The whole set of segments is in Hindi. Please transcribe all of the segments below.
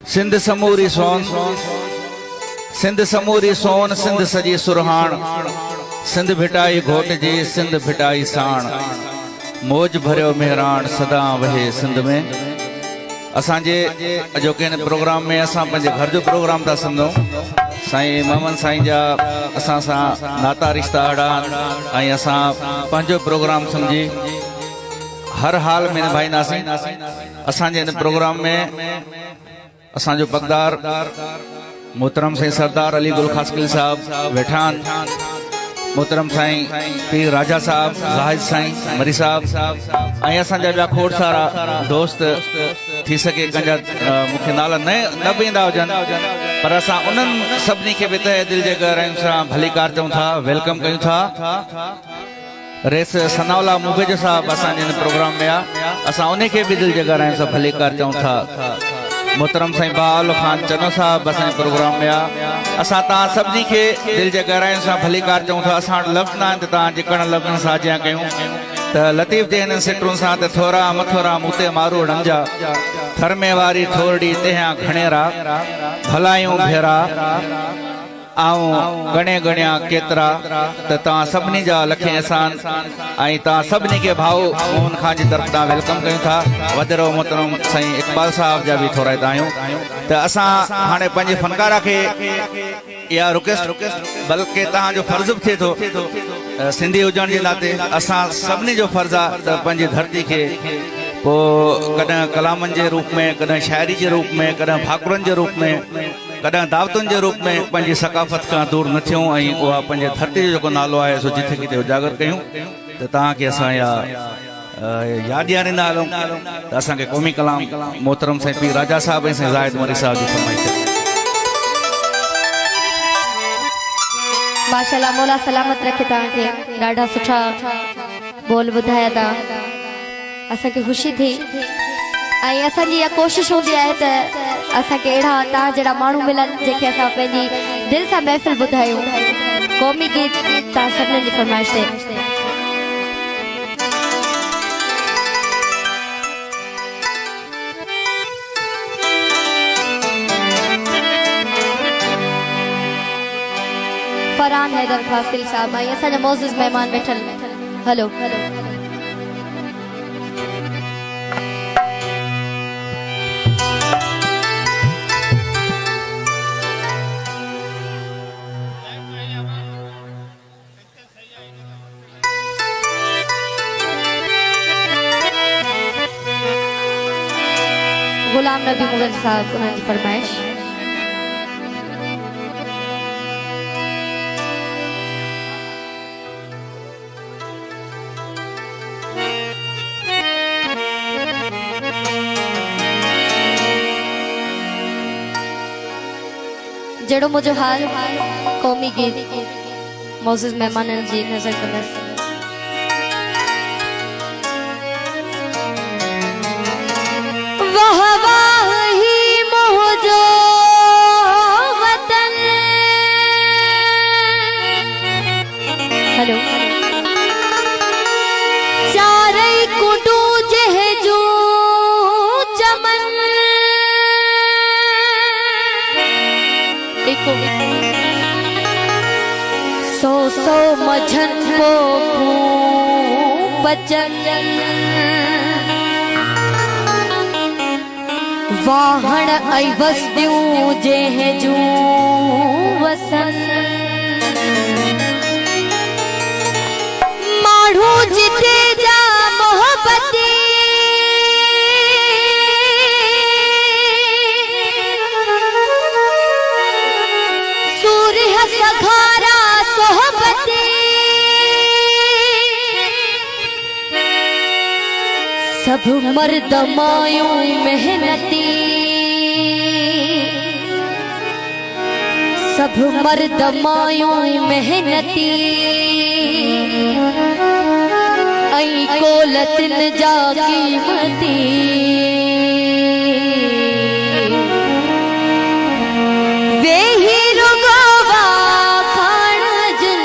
सिंध समूरी सोन, सिंध समूरी सोन, सिंध सजी सुरहान, सिंध भिटाई घोट जी, सिंध भिटाई साण, मौज भरियो मेहरान सदा वहे सिंध में। असांजे अजोके प्रोग्राम में असां पंहिंजे घर जो प्रोग्राम था सम्झूं। साईं मोहम्मद साईं जा असां सां नाता रिश्ता अड़ा ऐं असां पंहिंजो प्रोग्राम सम्झी हर हाल में निभाईंदासीं। असांजे इन प्रोग्राम में असांजो पगदार मोहतरम साईं सरदार अली गुल खासकिल साहब वेठा आहिनि, मोहतरम साईं पीर राजा साहब, जाहिद साईं मरी साहब ऐं असांजा ॿिया खोड़ सारा दोस्त थी सके कंहिंजा मूंखे नाला न बि ईंदा हुजनि, पर असां उन्हनि सभिनी खे बि तहे दिलि जे गहराइयुनि सां भलीकार चऊं था, वेलकम कयूं था। रेस सनावला मुबेज साहब असांजे हिन प्रोग्राम में आहे, असां उन खे बि दिलि जे गहराइयुनि सां भलीकार चऊं था। मोहतरम साईं बाल खान चनो साहब असांजे प्रोग्राम में आहे। असां तव्हां सभिनी खे दिलि जे गहराइयुनि सां भलीकार चऊं था। असां वटि लफ़्ज़ न आहिनि त तव्हां जिकण लफ़्ज़नि सां जियां कयूं त लतीफ़ जे हिननि सिटरुनि सां त थोरा मथोरा मूते मारू ॾंजा, थर में वारी थोरड़ी तेहां खणेरा, भलायूं भेरा आऊं गणे गणिया केतिरा, त तव्हां सभिनी जा लखे एहसान ऐं तव्हां सभिनी खे भाऊ मोहन खान जी तरफ़ तां वेलकम कयूं था। वधरो मोहतरम साईं इकबाल साहब जा बि थोरा आहियूं। त असां हाणे पंहिंजे फनकारा खे इहा रिक्वेस्ट, बल्कि तव्हांजो फर्ज़ बि थिए थो सिंधी हुजण जे नाते असां सभिनी जो फर्ज़ आहे त पंहिंजी धरती खे पोइ कॾहिं कलामनि जे रूप में, कॾहिं शाइरी जे रूप में, कॾहिं भाकुरनि जे रूप में, कॾहिं दावतुनि जे रूप में पंहिंजी सकाफ़त खां दूर न थियूं ऐं उहा पंहिंजे धरती जो जेको नालो आहे सो जिथे किथे उजागर कयूं। त तव्हांखे असां इहा यादि ॾियारींदा हलूं त असांखे क़ौमी कलाम मोहतरम साईं पीर राजा साहब ऐं साईं ज़ाहिद मरी साहब जी फरमाइश आहे। माशाल्लाह, मौला सलामत रखे तव्हांखे, ॾाढा सुठा बोल ॿुधाया था, असांखे ख़ुशी थी। ऐं असांजी इहा कोशिशि हूंदी आहे त असांखे अहिड़ा तव्हां जहिड़ा माण्हू मिलनि जंहिंखे असां पंहिंजी दिलि सां महफ़िल ॿुधायूं। क़ौमी गीत तव्हां सभिनीनि जी फरमाइश ते फरहान हैदर खासिल साहब ऐं असांजा मोज़िज़ महिमान वेठल। हलो गुलाम नबी मुगल साहब उन्हनि जी फरमाइश। जड़ो मुझो हाल क़ौमी गीत मोज़िज़ महिमाननि जी नज़र कंदसि। वाह वाह ही मोहजो वतन, हेलो चारई कुडू जहजू चमन, सौ सौ मझन को बचन, वाहण ऐं वसदियूं जंहिंजूं वसन, माण्हू जिते जा मोहबती सूर्य सघारा सोहबती, सब मर्द मायूं मेहनती, सब मर्द मायूं मेहनती, ऐं कोलतिन जा कीमती, वेही रुगो वाखाण जिन,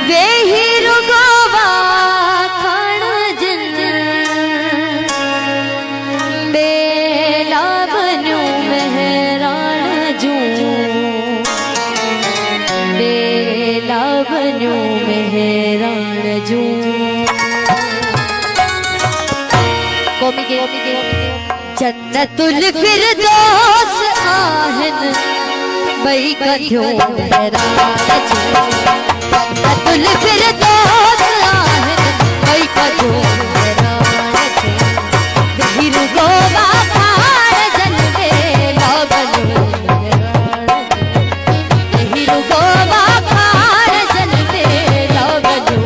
वेही रुगो वाखाण जिन, कौमी के जन्नतुल फिरदौस आहन बई कथो मेहरान जन्नतुल फिरदौस आहन बई कथो मेहरान हीरू गोवा खान जनवे लागलो मेहरान हीरू गोवा खान जनवे लागलो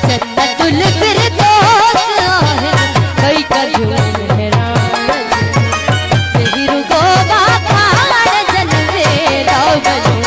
जन्नतुल फिरदौस आहन बई कथो मेहरान हीरू गोवा खान जनवे लागलो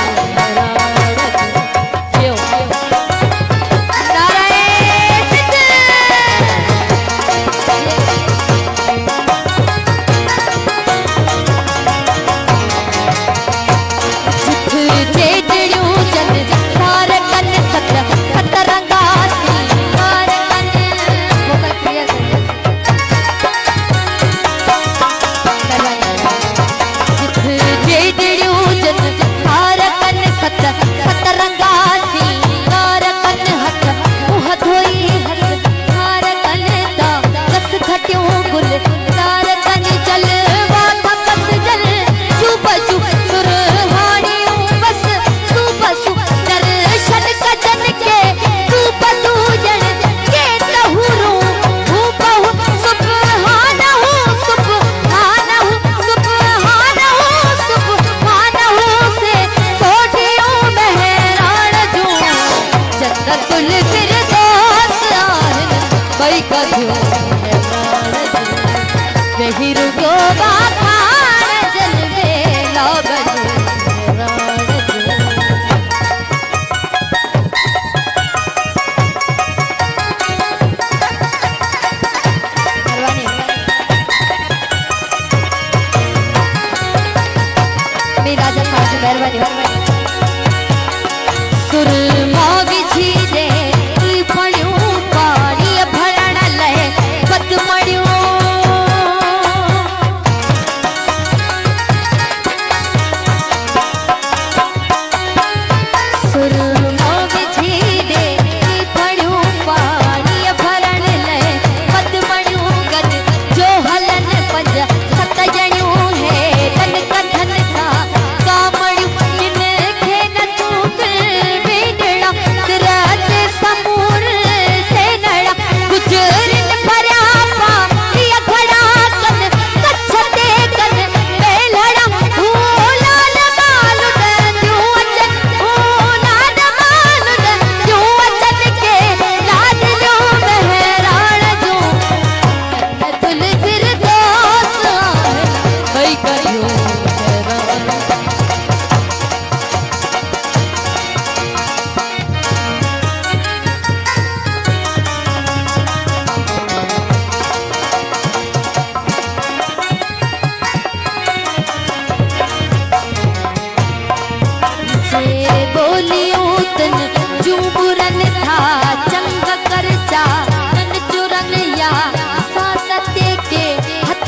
हीरू गोवा खान जनवे लागलो मेरा राजा साहब मेहरबानी सुरमा विझी दे पड़ियो पानी भरण ले पत मड़ियो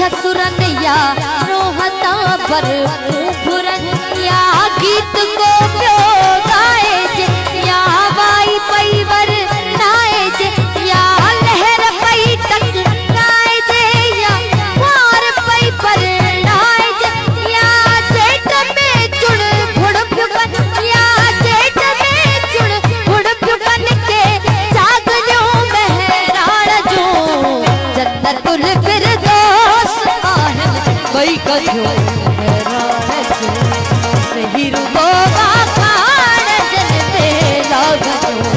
सुरनिया रोहता पर फुरनिया गीत को प्यो गाए जे या वाई पैवर नाए जे या लहर पई तक गाए जे या मार पई पर नाए जे या जेठ में चुड़ फुड़ फुबन या जेठ में चुड़ फुड़ फुबन के जागलियो मेहरान जो जन्नतुल फिरदौस बई कथो मेहरान हीरू गोवा खान जनवे लागलो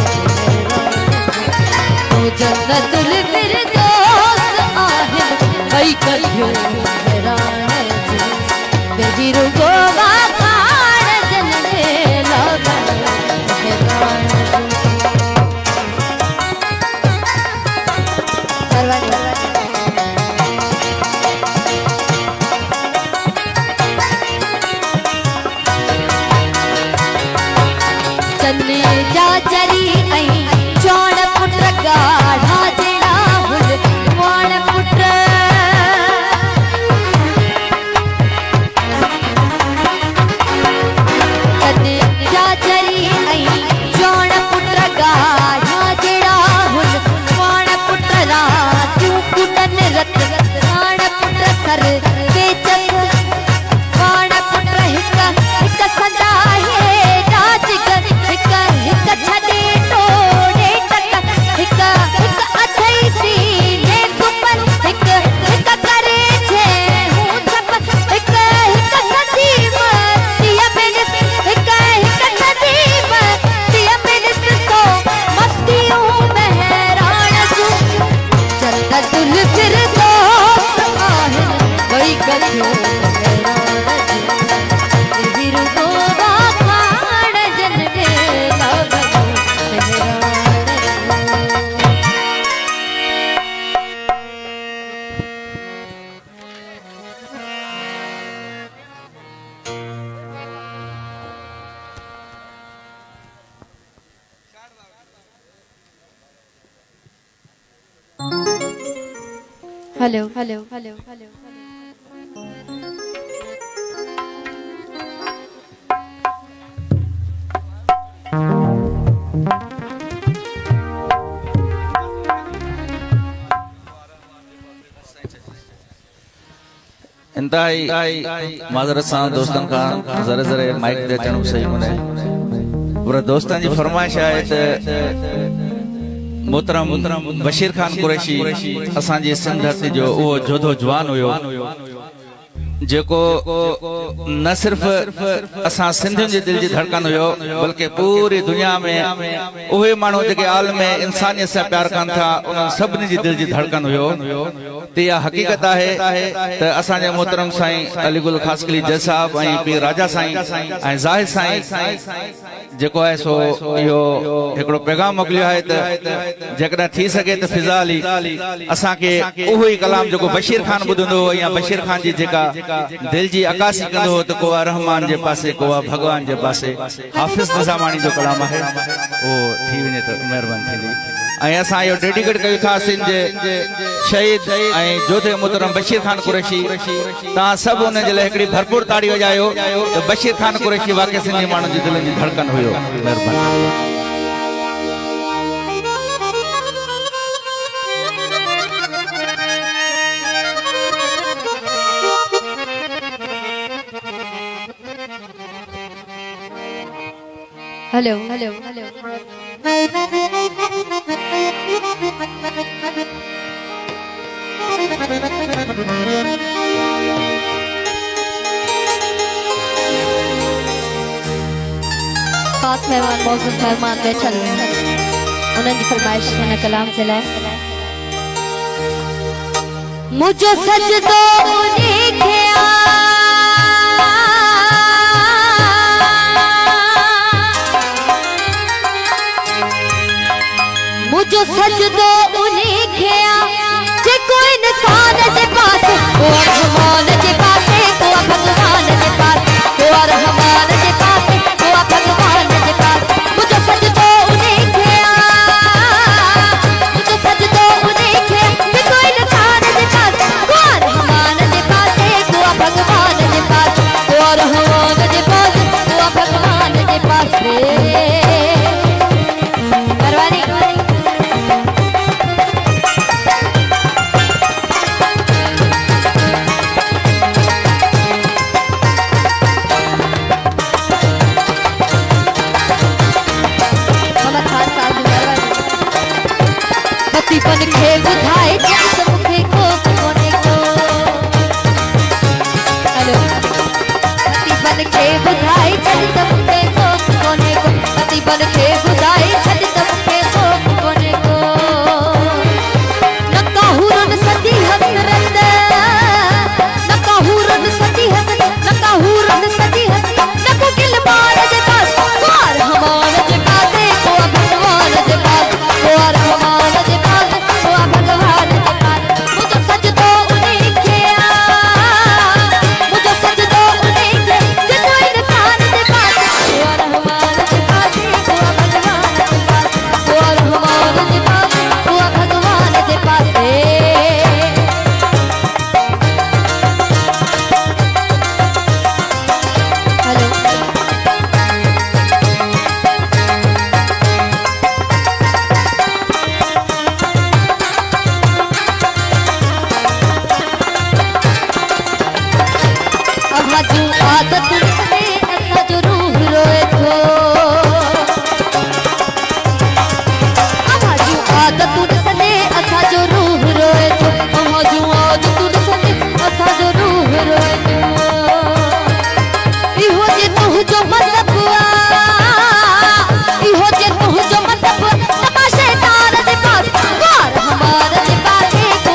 जन्नतुल फिरदौस आहन बई कथो मेहरान हीरू गोवा खान जनवे लागलो चन्ने जा चरी आई चौड़ पुत्र गाढ़ा जेड़ा हुल वाण पुत्र चन्ने जा चरी आई चौड़ पुत्र गाढ़ा जेड़ा हुल वाण पुत्र रात तुल फिर दोस्त आहे वही कथो हिरु को बाखाड़ जन मेला हेलो हेलो हेलो हेलो इंतहाई माजरत सां दोस्तन खां ज़रे ज़रे माइक ते अचण सही कोन्हे पर दोस्तन जी फरमाइश आहे त मोहतरम बशीर खान कुरैशी असांजी सिंध धरती जो उहो जोधो जवान हुयो जेको न सिर्फ असां सिंधियुनि जे दिल जी धड़कन हुयो बल्कि पूरी दुनिया में उहे माण्हू जेके आलम इंसानियत सां प्यार कनि था उन्हनि सभिनी जी दिल जी धड़कन हुयो त इहा हक़ीक़त आहे त असांजे मोहतरम साईं अलीगुल खासकली जज साहब ऐं पीर राजा साईं ऐं ज़ाहिद साईं जेको आहे सो इहो हिकिड़ो पैगाम मोकिलियो आहे त जेकॾहिं थी सघे त फिज़ा अली असांखे उहो ई कलाम जेको बशीर खान ॿुधंदो हो या बशीर खान जी जेका दिल जी अकासी कंदो हो त को आहे रहमान जे पासे को आहे भगवान जे पासे हाफ़िज़ निज़ामानी जो कलाम आहे उहो थी वञे त महिरबानी थींदी ऐं असां इहो डेडिकेट कयूं था सिंध जे शहीद ऐं जोधे मोहतरम बशीर खान कुरैशी तव्हां सभु हुन जे लाइ हिकिड़ी भरपूर ताड़ी वॼायो त बशीर खान कुरैशी वाक़ई सिंधी माण्हुनि जी दिलनि जी धड़कन हुयो महिरबानी हेलो हेलो हेलो खास मेहमान मौजूद मेहमान बैठल उन्हनि जी फरमाइश हिन कलाम जे लाइ मुझो सजदो लिखिया मुझो सजदो उन्हीं किया जे कोई इंसान जे पास को रहमान जे पास को भगवान जे पास को रहमान जे पास को भगवान जे पास मुझो सजदो उन्हीं किया मुझो सजदो उन्हीं किया जे कोई इंसान जे पास को रहमान जे पास को भगवान जे पास को रहमान जे पास को भगवान जे पास परवानी बन के बुधाए जब मुखे को कोने को हेलो पति बन के बुधाए जब मुखे को कोने को पति बन के बुधाए जब मुखे को कोने को न काहुरन सती हसरत न काहुरन सती हसरत न काहुरन सती हसरत न को किल मार जे पास मार हमार जे पास को भगवान जे पास को रहमान जे पास भगवान के पास मुझे सजदो उन्हीं किया मुझे सजदो उन्हीं के जे कोई इंसान के पास वो रहमान के पास वो भगवान के पास वो रहमान के पास वो भगवान के पास हेलो आदत से ऐसा जो रूह रोए थो हमारी आदत से ऐसा जो रूह रोए थो हमारी आदत से ऐसा जो रूह रोए थो इहो जे तू जो मसबुआ इहो जे तू जो मसबुआ तमाशे तार दे पास कार हमारे दे पास को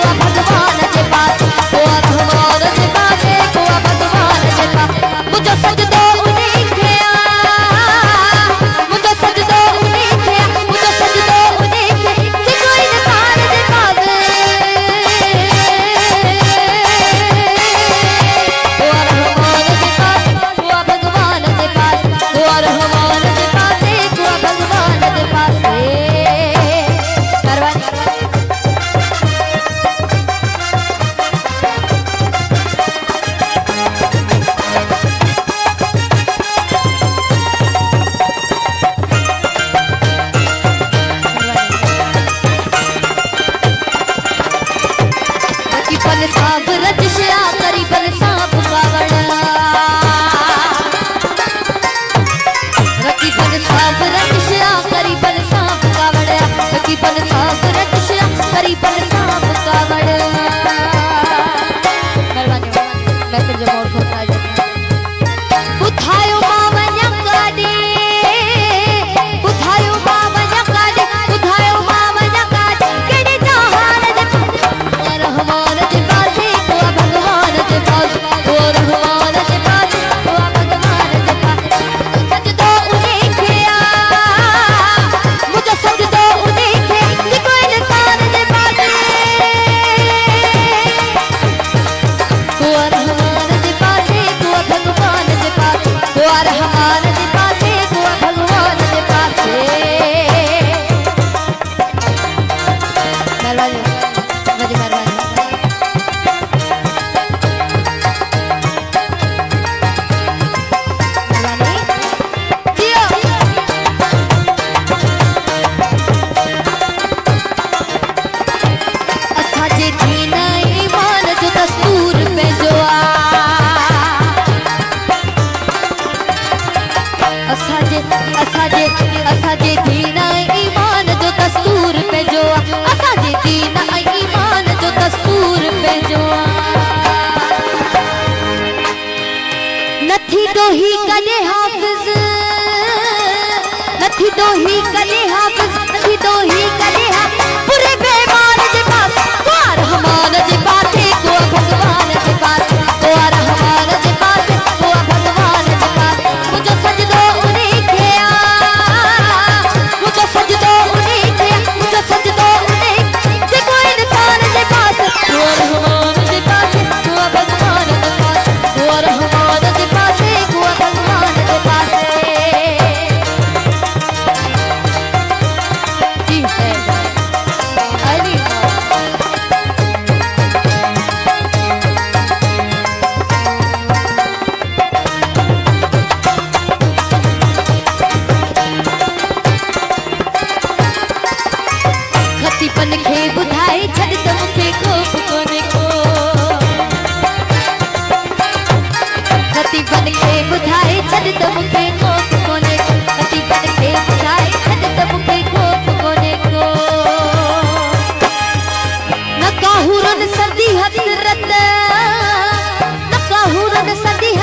सांप रचिया करीबन सांप कावड़ रकीबन सांप रचिया करीबन सांप कावड़ रकीबन सांप रचिया करीबन सांप कावड़ मेहरबानी मैं फिर जब और खोता जाता उठायो मावन्या गाड़ी उठायो मावन्या गाड़ी उठायो मावन्या गाड़ी केड़े जहान दे और रहमान दे पासे को भगवान दे पास और रहमान दे पासे को भगवान दे पास सजदो उन्हें किया मुझे सजदो उन्हें के कोई इंसान दे पासे को रहमान दे पासे को भगवान दे पास को रहमान दे पासे को भगवान दे पासे मेहरबानी मुझे मेहरबानी जियो असांजे दीन ईमान जो दस्तूर पे जो असांजे दीन ईमान जो दस्तूर पे जो असांजे दीन ईमान जो दस्तूर पे जो नथी दोही कदे हाफिज नथी दोही कदे हाफिज नथी दोही कदे हाफिज पूरे बेमान जे पास को रहमान जे पासे को भगवान जे पास को रहमान जे पासे को भगवान जे पास मुझे सजदो उन्हें किया मुझे सजदो उन्हें किया मुझे सजदो उन्हें जे कोई इंसान जे पास को रहमान जे पासे को भगवान जे पास को रहमान जे पासे को भगवान जे पासे जी है अली खतीपन खे बुधाए छड़ त मूंखे कोप कोने को खतीपन खे बुधाए छड़ त मूंखे कोप कोने को खतीपन खे बुधाए छड़ त मूंखे कोप कोने को न काहूरन सदी हसरत न काहूरन सदी